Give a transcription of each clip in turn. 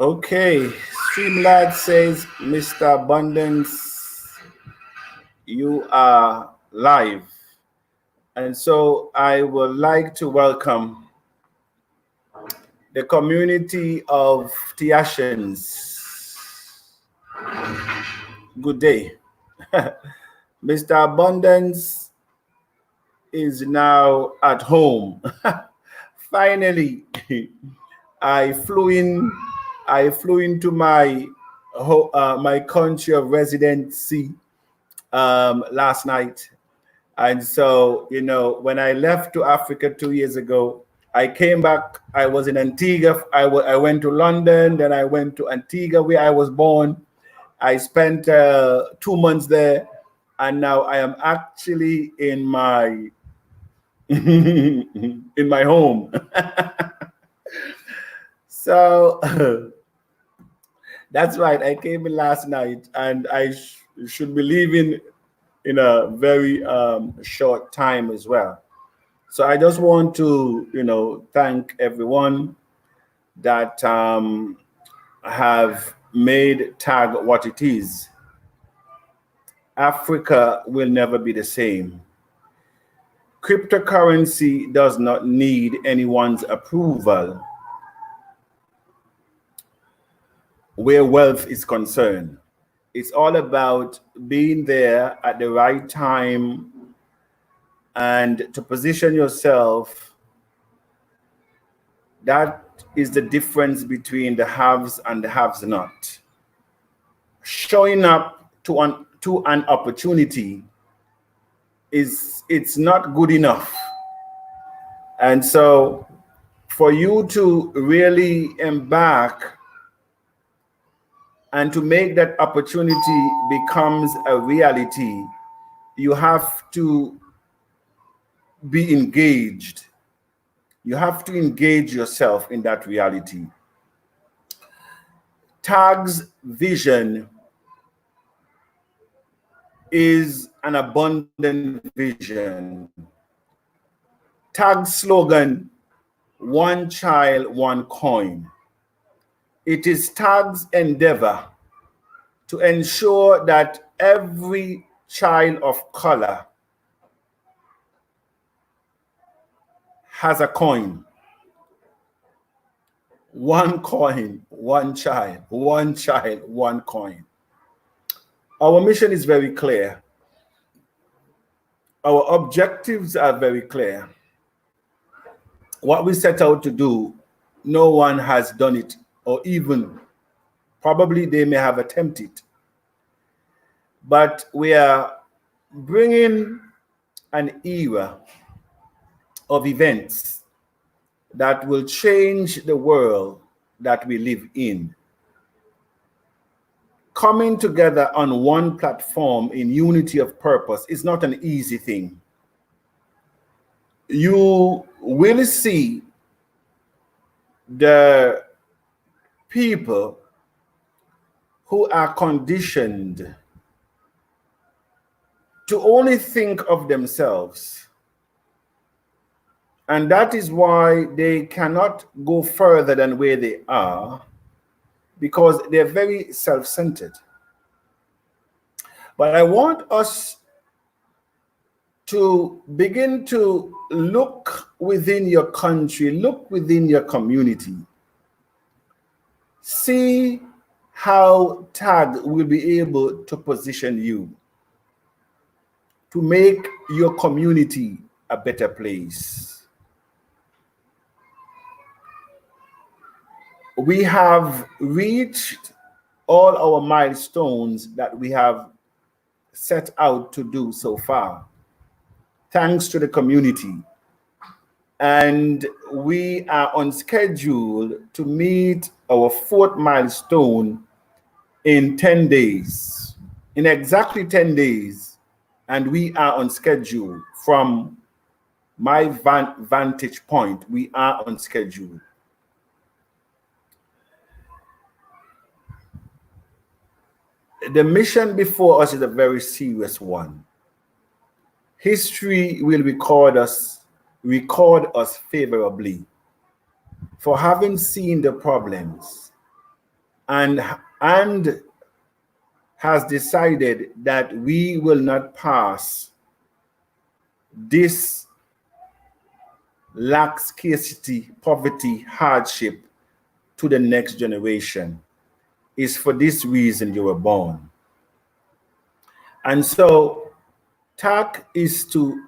Okay, Streamlad says, Mr. Abundance, you are live. And so I would like to welcome the community of Tiashans. Good day. Mr. Abundance is now at home. Finally, I flew in. I flew into my country of residency last night, and so when I left to Africa 2 years ago, I came back. I was in Antigua. I went to London, then I went to Antigua where I was born. I spent 2 months there, and now I am actually in my in my home. So that's right. I came in last night, and I should be leaving in a very short time as well. So I just want to, thank everyone that have made TAG what it is. Africa will never be the same. Cryptocurrency does not need anyone's approval where wealth is concerned. It's all about being there at the right time and to position yourself. That is the difference between the haves and the haves not. Showing up to an opportunity it's not good enough. And so for you to really embark and to make that opportunity becomes a reality, you have to be engaged. You have to engage yourself in that reality. TAG's vision is an abundant vision. TAG's slogan, one child, one coin. It is TAG's endeavor to ensure that every child of color has a coin. One coin, one child, one child, one coin. Our mission is very clear. Our objectives are very clear. What we set out to do, no one has done it, or even probably they may have attempted. But we are bringing an era of events that will change the world that we live in. Coming together on one platform in unity of purpose is not an easy thing. You will see the people who are conditioned to only think of themselves. And that is why they cannot go further than where they are, because they're very self-centered. But I want us to begin to look within your country, look within your community. See how TAG will be able to position you to make your community a better place. We have reached all our milestones that we have set out to do so far, thanks to the community. And we are on schedule to meet our 4th milestone in 10 days, in exactly 10 days. And we are on schedule. From my vantage point, we are on schedule. The mission before us is a very serious one. History will record us favorably for having seen the problems, and has decided that we will not pass this lack, scarcity, poverty, hardship to the next generation. Is for this reason you were born. And so TAC is to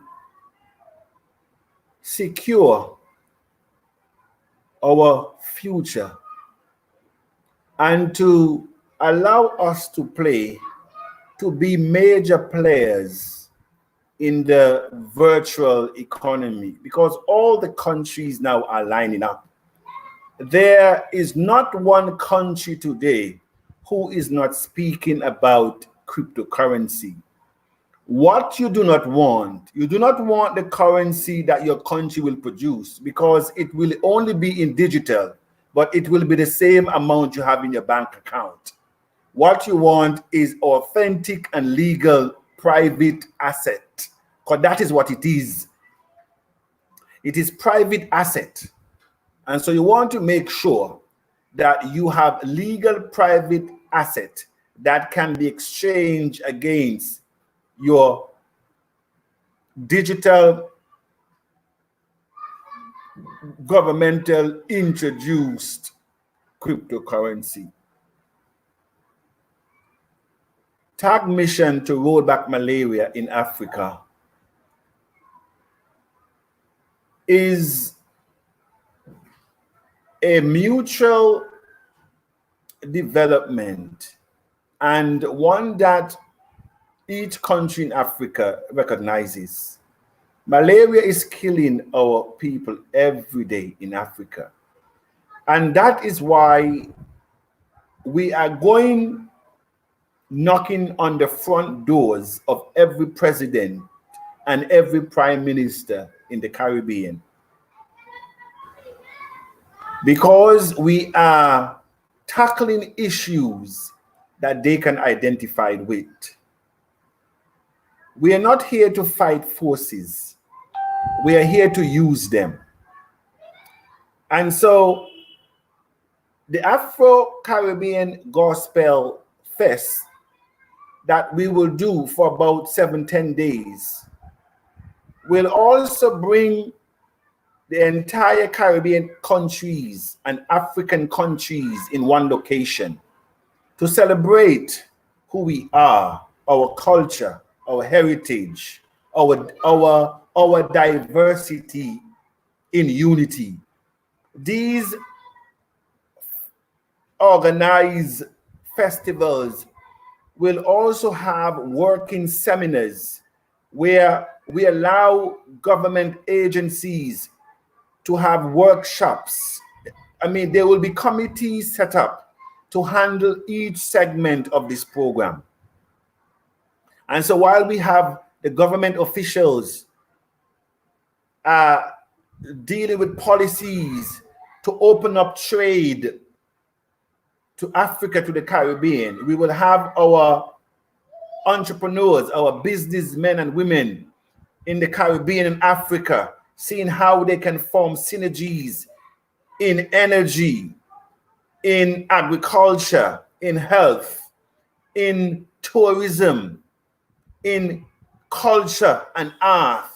secure our future and to allow us to be major players in the virtual economy, because all the countries now are lining up. There is not one country today who is not speaking about cryptocurrency. What you do not want the currency that your country will produce, because it will only be in digital, but it will be the same amount you have in your bank account. What you want is authentic and legal private asset, because that is what it is. It is private asset. And so you want to make sure that you have legal private asset that can be exchanged against your digital governmental introduced cryptocurrency. TAC mission to roll back malaria in Africa is a mutual development, and one that each country in Africa recognizes. Malaria is killing our people every day in Africa. And that is why we are going knocking on the front doors of every president and every prime minister in the Caribbean, because we are tackling issues that they can identify with. We are not here to fight forces. We are here to use them. And so the Afro-Caribbean Gospel Fest that we will do for about 7-10 days will also bring the entire Caribbean countries and African countries in one location to celebrate who we are, our culture, our heritage, our diversity in unity. These organized festivals will also have working seminars where we allow government agencies to have workshops. I mean, there will be committees set up to handle each segment of this program. And so while we have the government officials dealing with policies to open up trade to Africa, to the Caribbean, we will have our entrepreneurs, our businessmen and women in the Caribbean and Africa seeing how they can form synergies in energy, in agriculture, in health, in tourism, in culture and art,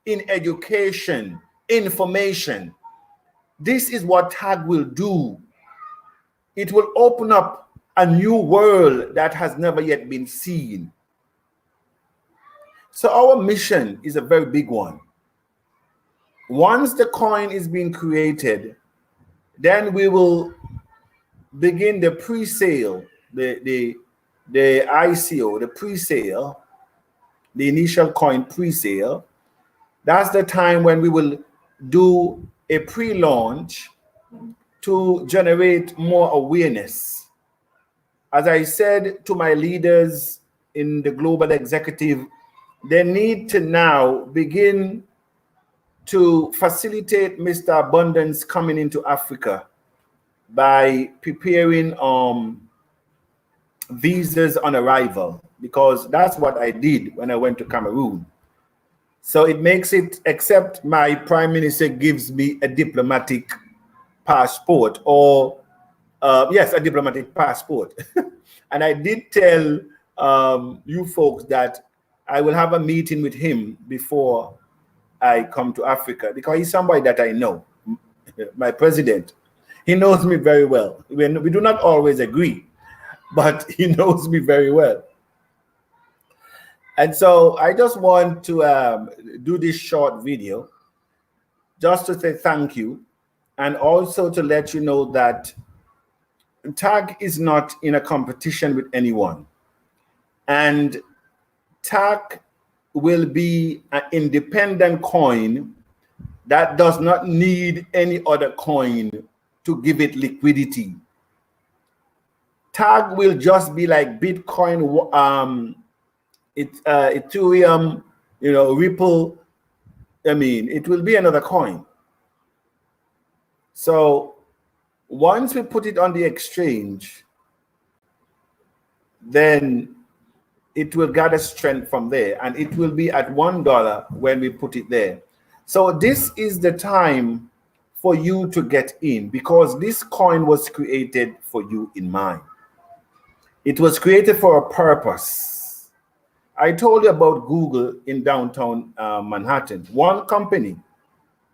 in education, information. This is what TAG will do. It will open up a new world that has never yet been seen. So our mission is a very big one. Once the coin is being created, then we will begin the pre-sale, the ICO, the pre-sale, the initial coin pre-sale. That's the time when we will do a pre-launch to generate more awareness. As I said to my leaders in the global executive, they need to now begin to facilitate Mr. Abundance coming into Africa by preparing visas on arrival, because that's what I did when I went to Cameroon. So it makes it, except my prime minister gives me a diplomatic passport or Yes, a diplomatic passport. And I did tell you folks that I will have a meeting with him before I come to Africa, because he's somebody that I know, my president. He knows me very well. We do not always agree, but he knows me very well. And so I just want to do this short video just to say thank you, and also to let you know that TAG is not in a competition with anyone. And TAC will be an independent coin that does not need any other coin to give it liquidity. TAG will just be like Bitcoin, Ethereum, Ripple. I mean, it will be another coin. So once we put it on the exchange, then it will gather strength from there, and it will be at $1 when we put it there. So this is the time for you to get in, because this coin was created for you in mind. It was created for a purpose. I told you about Google in downtown Manhattan, one company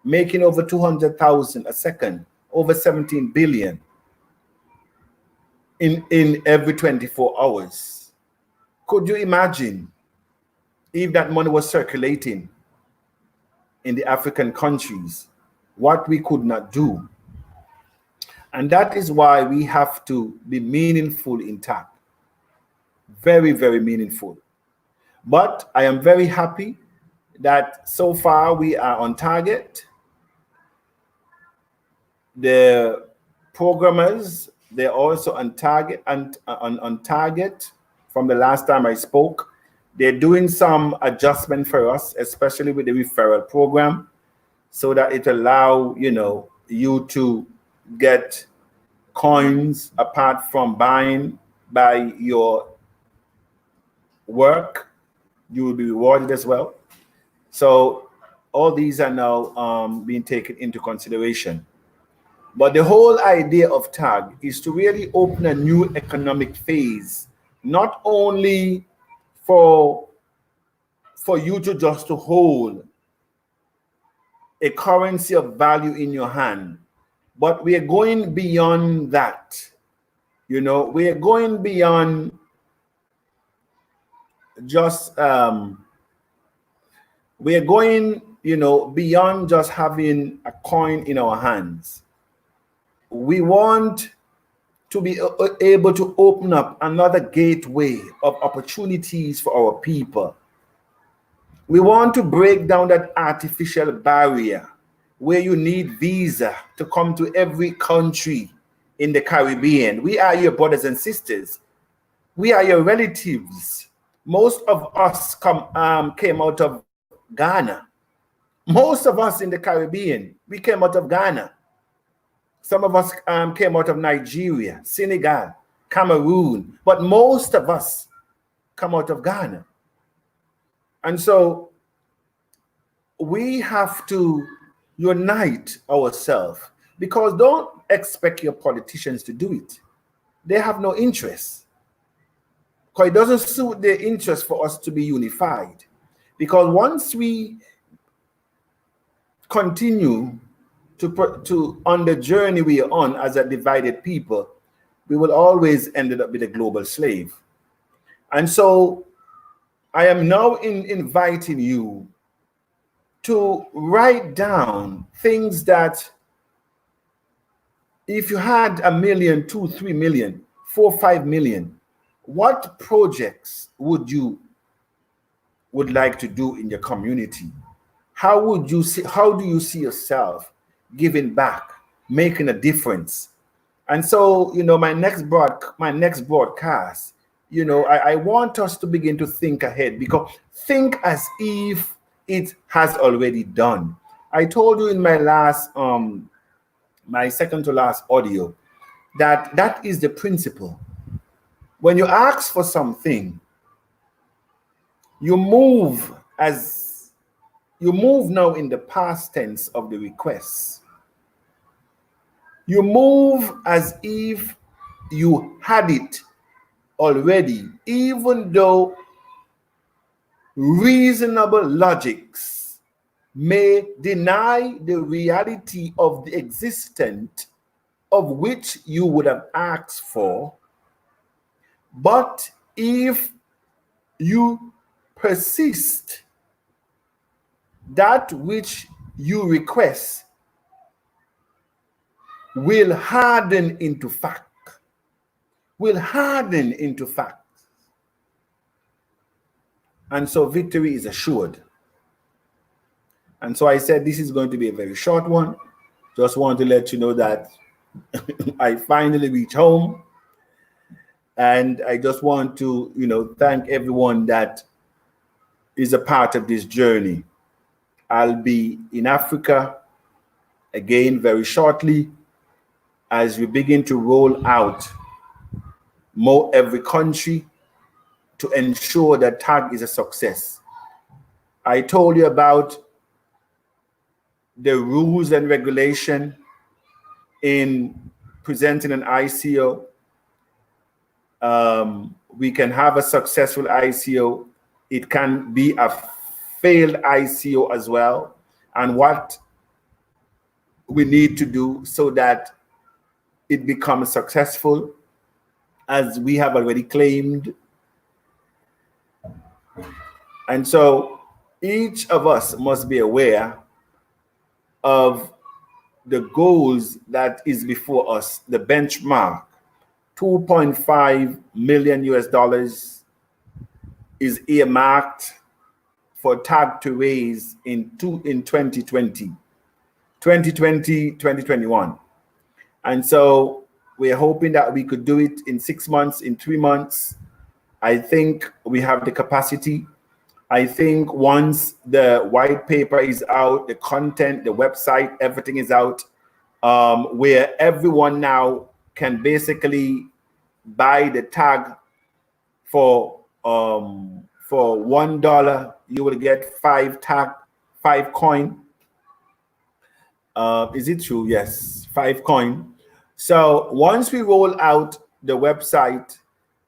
making over 200,000 a second, over 17 billion in every 24 hours. Could you imagine if that money was circulating in the African countries, what we could not do? And that is why we have to be meaningful in TAC. Very, very meaningful. But I am very happy that so far we are on target. The programmers, they're also on target, and on target from the last time I spoke. They're doing some adjustment for us, especially with the referral program, so that it allow you to get coins apart from buying by your work. You will be rewarded as well. So all these are now being taken into consideration. But the whole idea of TAG is to really open a new economic phase, not only for you to hold a currency of value in your hand, but we are going beyond that. We are going beyond just we are going beyond just having a coin in our hands. We want to be able to open up another gateway of opportunities for our people. We want to break down that artificial barrier where you need visa to come to every country in the Caribbean. We are your brothers and sisters. We are your relatives. Most of us came out of Ghana. Most of us in the Caribbean, we came out of Ghana. Some of us came out of Nigeria, Senegal, Cameroon, but most of us come out of Ghana. And so we have to unite ourselves, because don't expect your politicians to do it. They have no interest. Because it doesn't suit their interest for us to be unified. Because once we continue to on the journey we are on as a divided people, we will always end up with a global slave. And so I am now inviting you to write down things that, if you had 1 million, 2, 3 million, 4, 5 million, what projects would like to do in your community? How do you see yourself giving back, making a difference? And so, my next broadcast, I want us to begin to think ahead, because think as if it has already done. I told you in my last, my second to last audio, that is the principle. When you ask for something, you move now in the past tense of the request. You move as if you had it already, even though reasonable logics may deny the reality of the existent of which you would have asked for. But if you persist, that which you request will harden into fact, will harden into fact. And so victory is assured. And so I said, this is going to be a very short one. Just want to let you know that I finally reached home. And I just want to, thank everyone that is a part of this journey. I'll be in Africa again very shortly as we begin to roll out more every country to ensure that TAG is a success. I told you about the rules and regulation in presenting an ICO. We can have a successful ICO. It can be a failed ICO as well, and what we need to do so that it becomes successful, as we have already claimed. And so each of us must be aware of the goals that is before us. The benchmark, 2.5 million US dollars is earmarked for TAG to raise in 2020, 2021. And so we're hoping that we could do it in 6 months, in 3 months. I think we have the capacity. I think once the white paper is out, the content, the website, everything is out, where everyone now can basically buy the TAG for $1, you will get 5 TAG, 5 coin. Is it true? Yes, 5 coin. So once we roll out the website,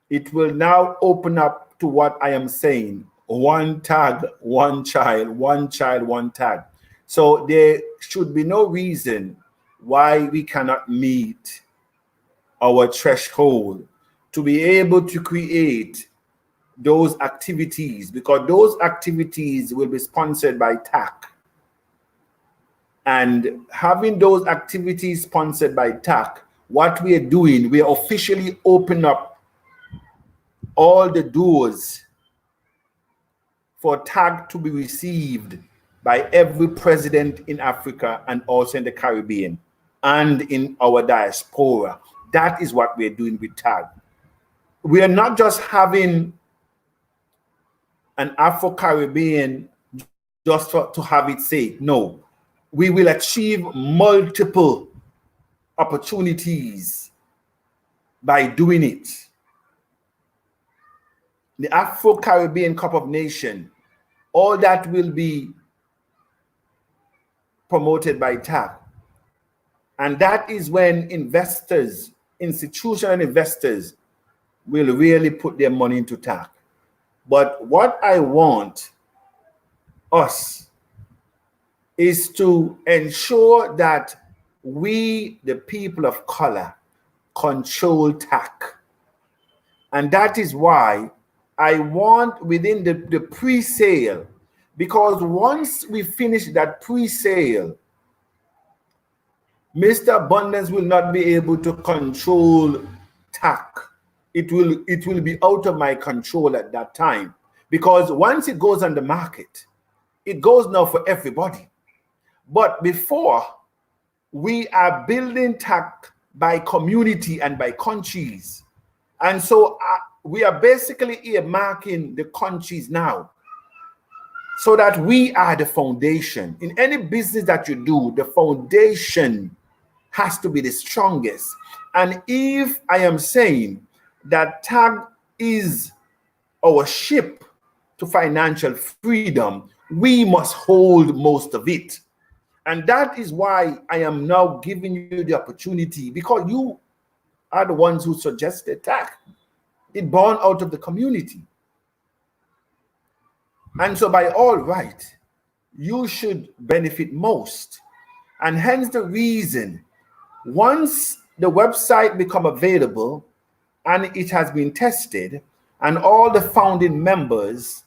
it will now open up to what I am saying: 1 TAG, 1 child, 1 child, 1 TAG. So there should be no reason why we cannot meet our threshold to be able to create those activities, because those activities will be sponsored by TAC. And having those activities sponsored by TAC, what we are doing, we officially open up all the doors for TAG to be received by every president in Africa and also in the Caribbean and in our diaspora. That is what we're doing with TAG. We are not just having an Afro-Caribbean just to have its sake. No, we will achieve multiple opportunities by doing it. The Afro-Caribbean Cup of Nations, all that will be promoted by TAC. And that is when investors, institutional investors, will really put their money into TAC. But what I want us is to ensure that we, the people of color, control TAC. And that is why I want within the pre-sale, because once we finish that pre-sale, Mr. Abundance will not be able to control TAC. It will be out of my control at that time, because once it goes on the market, it goes now for everybody. But before, we are building TAC by community and by countries. And so we are basically earmarking the countries now so that we are the foundation. In any business that you do, the foundation has to be the strongest. And if I am saying that TAG is our ship to financial freedom, we must hold most of it. And that is why I am now giving you the opportunity, because you are the ones who suggested TAC. It born out of the community. And so by all right, you should benefit most. And hence the reason, once the website become available and it has been tested and all the founding members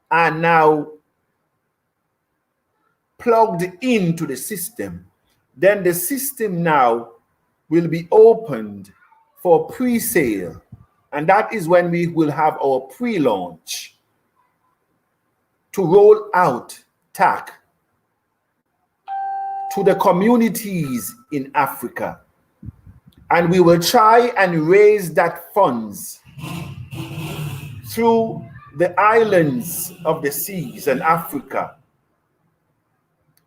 are now plugged into the system, then the system now will be opened for pre-sale. And that is when we will have our pre-launch to roll out TAC to the communities in Africa. And we will try and raise that funds through the islands of the seas and Africa.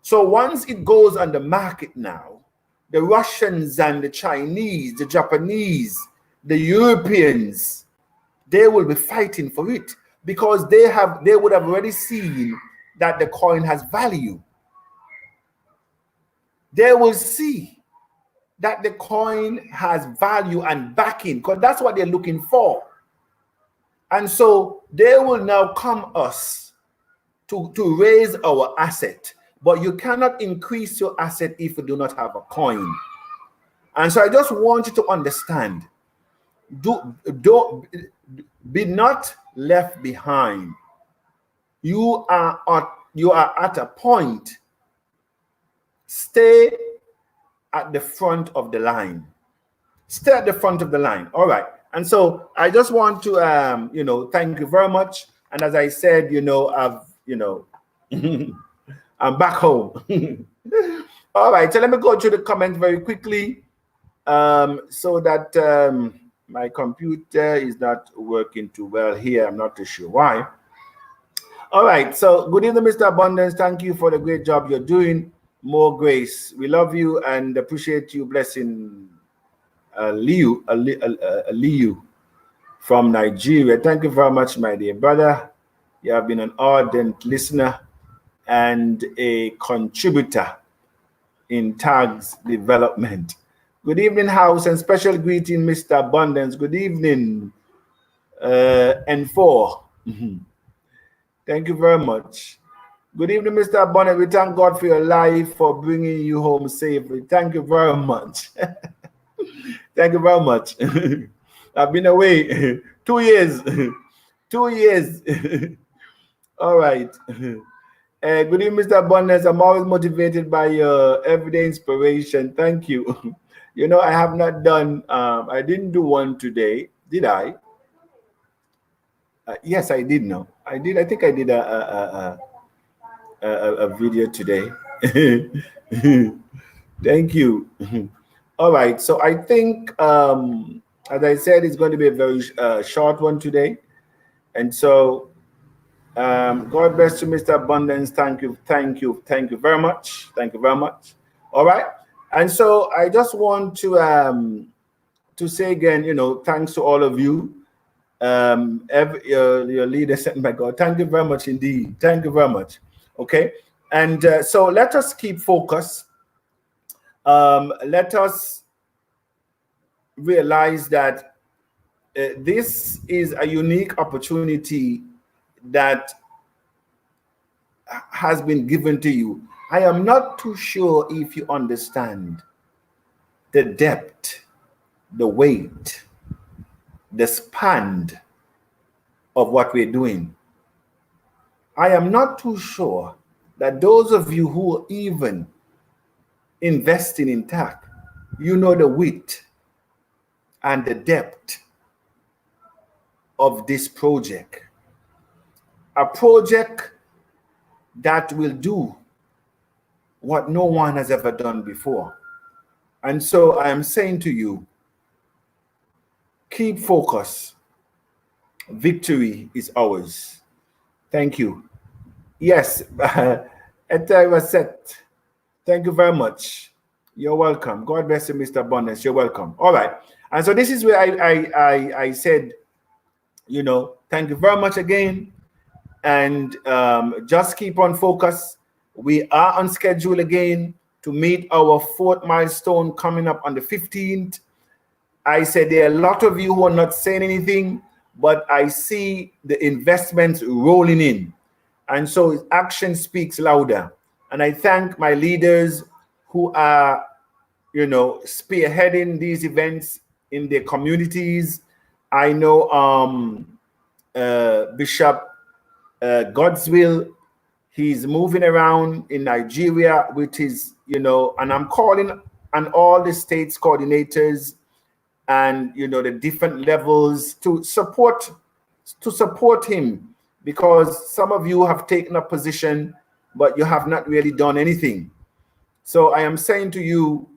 So once it goes on the market now, the Russians and the Chinese, the Japanese, the Europeans, they will be fighting for it, because they would have already seen that the coin has value. They will see that the coin has value and backing, because that's what they're looking for. And so they will now come us to raise our asset. But you cannot increase your asset if you do not have a coin. And so I just want you to understand, be not left behind. You are at a point. Stay at the front of the line. Stay at the front of the line. All right. And so I just want to thank you very much. And as I said, I'm back home. All right, so let me go through the comments very quickly, so that my computer is not working too well here. I'm not too sure why. All right, so good evening, Mr. Abundance. Thank you for the great job you're doing. More grace. We love you and appreciate you blessing Liu from Nigeria. Thank you very much, my dear brother. You have been an ardent listener and a contributor in TAG's development. Good evening, house, and special greeting, Mr. Abundance. Good evening, N4. Thank you very much. Good evening, Mr. Abundance. We thank God for your life, for bringing you home safely. Thank you very much. Thank you very much. I've been away 2 years. 2 years. All right. Good evening, Mr. Abundance. I'm always motivated by your everyday inspiration. Thank you. I have not done, I didn't do one today. Did I? Yes, I did. No, I did. I think I did a video today. Thank you. All right. So I think, as I said, it's going to be a very short one today. And so, God bless you, Mr. Abundance. Thank you very much. Thank you very much. All right. And so I just want to say again, thanks to all of you, your leaders. My God, thank you very much indeed. Thank you very much. Okay. And so let us keep focused. Let us realize that this is a unique opportunity that has been given to you. I am not too sure if you understand the depth, the weight, the span of what we're doing. I am not too sure that those of you who are even investing in TAC, you know the width and the depth of this project. A project that will do what no one has ever done before. And so I am saying to you, keep focus. Victory is ours. Thank you. Yes, set. Thank you very much. You're welcome. God bless you, Mr. Abundance. You're welcome. All right. And so this is where I said, thank you very much again. And just keep on focus. We are on schedule again to meet our 4th milestone coming up on the 15th. I said there are a lot of you who are not saying anything, but I see the investments rolling in. And so action speaks louder. And I thank my leaders who are, spearheading these events in their communities. I know Bishop Godswill, he's moving around in Nigeria with his, and I'm calling on all the states coordinators and the different levels to support him, because some of you have taken a position but you have not really done anything. So I am saying to you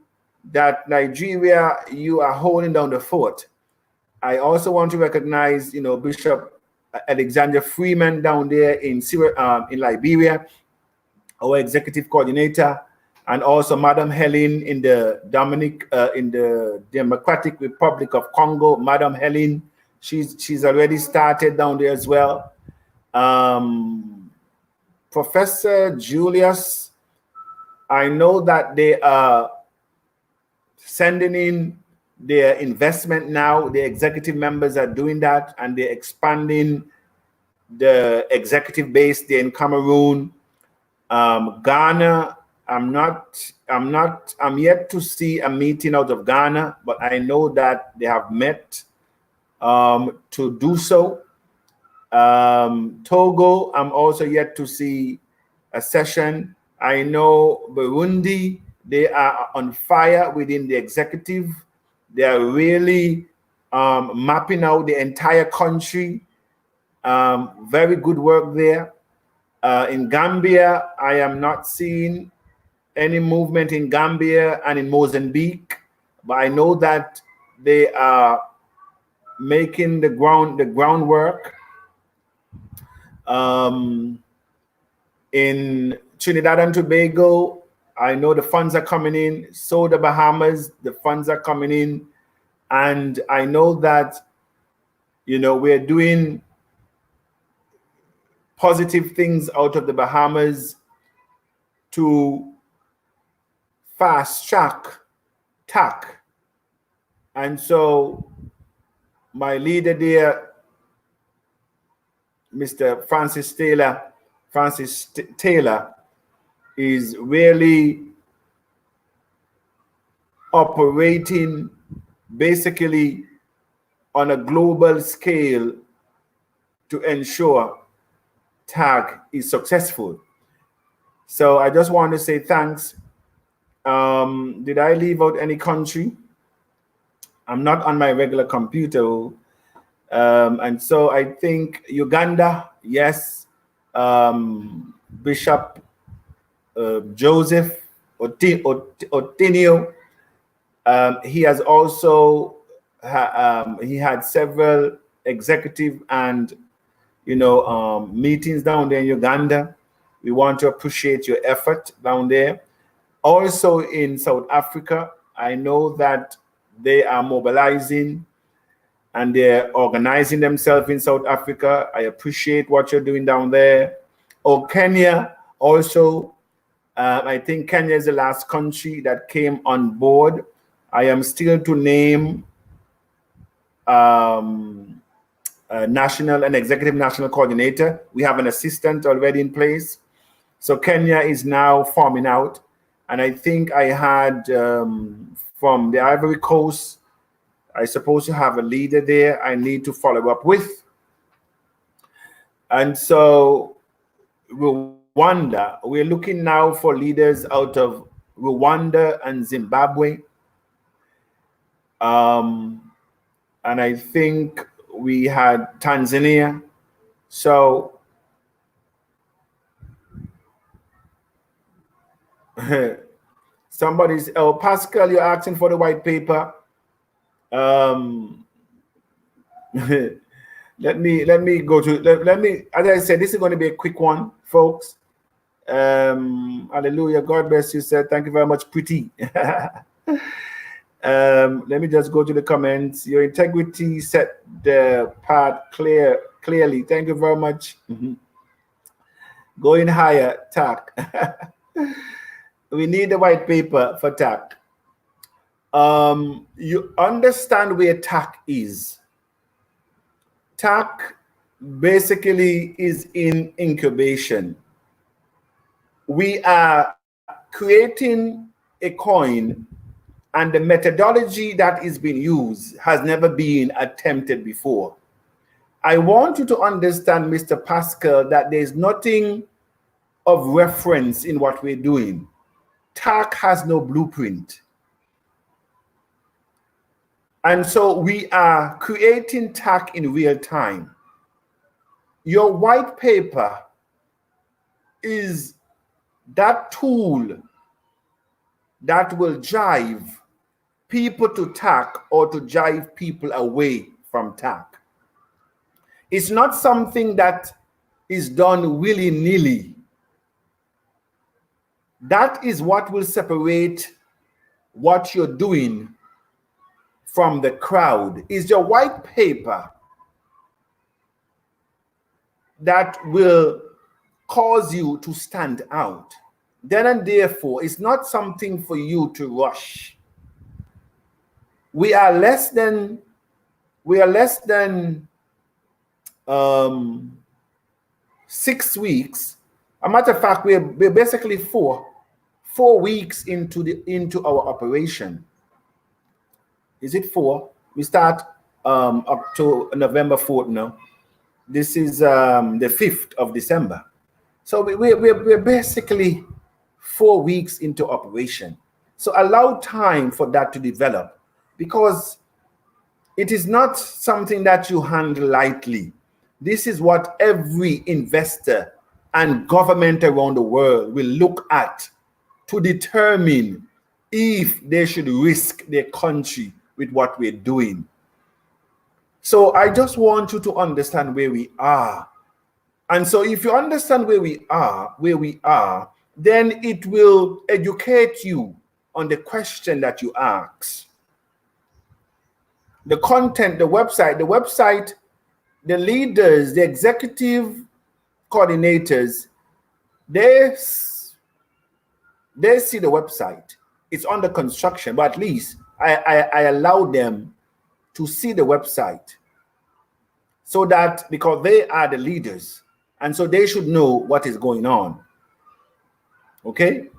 that Nigeria, you are holding down the fort. I also want to recognize Bishop Alexander Freeman down there in Liberia, our executive coordinator, and also Madam Helen in the Democratic Republic of Congo. Madam Helen, she's already started down there as well. Professor Julius, I know that they are sending in their investment now. The executive members are doing that, and they're expanding the executive base there in Cameroon. Ghana, I'm yet to see a meeting out of Ghana, but I know that they have met to do so. Togo, I'm also yet to see a session. I know Burundi, they are on fire within the executive. They are really mapping out the entire country. Very good work there. In Gambia, I am not seeing any movement in Gambia and in Mozambique, but I know that they are making the groundwork. In Trinidad and Tobago, I know the funds are coming in. So the Bahamas, the funds are coming in. And I know that, we're doing positive things out of the Bahamas to fast track TAC. And so my leader there, Mr. Francis Taylor, is really operating basically on a global scale to ensure TAG is successful. So I just want to say thanks. Did I leave out any country? I'm not on my regular computer. And so I think Uganda, yes. Bishop Joseph Otinio, he has also he had several executive and meetings down there in Uganda. We want to appreciate your effort down there. Also in South Africa, I know that they are mobilizing and they're organizing themselves in South Africa. I appreciate what you're doing down there. Oh, Kenya also. I think Kenya is the last country that came on board. I am still to name national and executive national coordinator. We have an assistant already in place. So Kenya is now forming out. And I think I had from the Ivory Coast, I suppose to have a leader there I need to follow up with. And so Rwanda, we're looking now for leaders out of Rwanda and Zimbabwe. And I think we had Tanzania. So somebody's, oh, Pascal, you're asking for the white paper. Let me go to, let me, as I said, this is going to be a quick one, folks. Hallelujah. God bless you, sir. Thank you very much, pretty. Let me just go to the comments. Your integrity set the path clearly. Thank you very much. Going higher, TAC. We need the white paper for TAC. You understand where TAC is. TAC basically is in incubation. We are creating a coin, and the methodology that is being used has never been attempted before. I want you to understand, Mr. Pascal, that there's nothing of reference in what we're doing. TAC has no blueprint. And so we are creating TAC in real time. Your white paper is that tool that will drive people to TAC or to drive people away from TAC. It's not something that is done willy-nilly. That is what will separate what you're doing from the crowd. Is your white paper that will cause you to stand out. Then and therefore, it's not something for you to rush. We are less than 6 weeks. A matter of fact, we're basically four weeks into our operation. Is it 4? We start up to November 4th now. This is the 5th of December. So we're basically 4 weeks into operation. So allow time for that to develop, because it is not something that you handle lightly. This is what every investor and government around the world will look at to determine if they should risk their country with what we're doing. So I just want you to understand where we are. And so if you understand where we are, then it will educate you on the question that you ask. The content, the website, the leaders, the executive coordinators, they see the website. It's under construction, but at least I allow them to see the website, so that, because they are the leaders, and so they should know what is going on. Okay?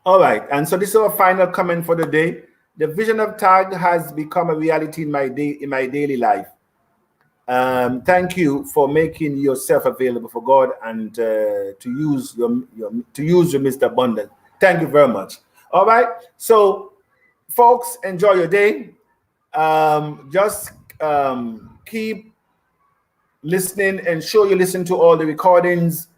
All right, and so this is our final comment for the day. The vision of TAG has become a reality in my daily life. Thank you for making yourself available for God and to use your Mr. Abundant. Thank you very much. All right, so folks, enjoy your day. Just keep listening, ensure you listen to all the recordings.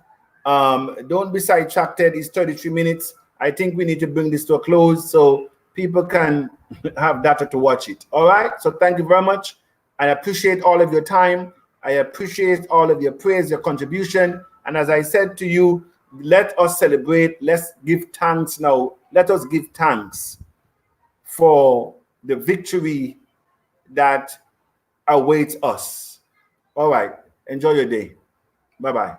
Don't be sidetracked. It's 33 minutes. I think we need to bring this to a close so people can have data to watch it. All right, so thank you very much. I appreciate all of your time. I appreciate all of your prayers, your contribution. And as I said to you, let us celebrate. Let's give thanks now. Let us give thanks for the victory that awaits us. All right. Enjoy your day. Bye-bye.